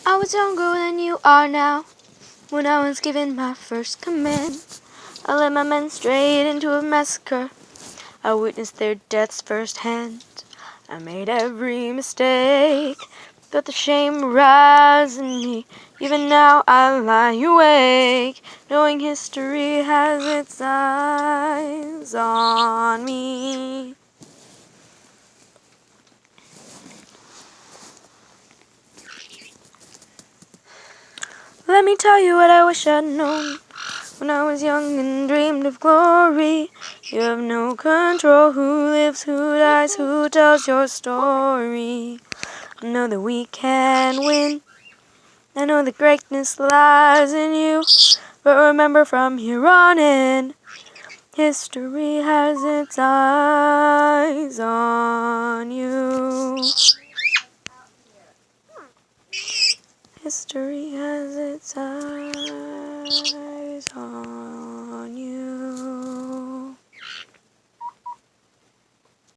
I was younger than you are now, when I was given my first command. I led my men straight into a massacre. I witnessed their deaths firsthand. I made every mistake, but the shame rises in me. Even now I lie awake, knowing history has its eyes on me. Let me tell you what I wish I'd known when I was young and dreamed of glory. You have no control who lives, who dies, who tells your story. I know that we can win. I know that greatness lies in you. But remember, from here on in, history has its eyes on you. History has its eyes on you.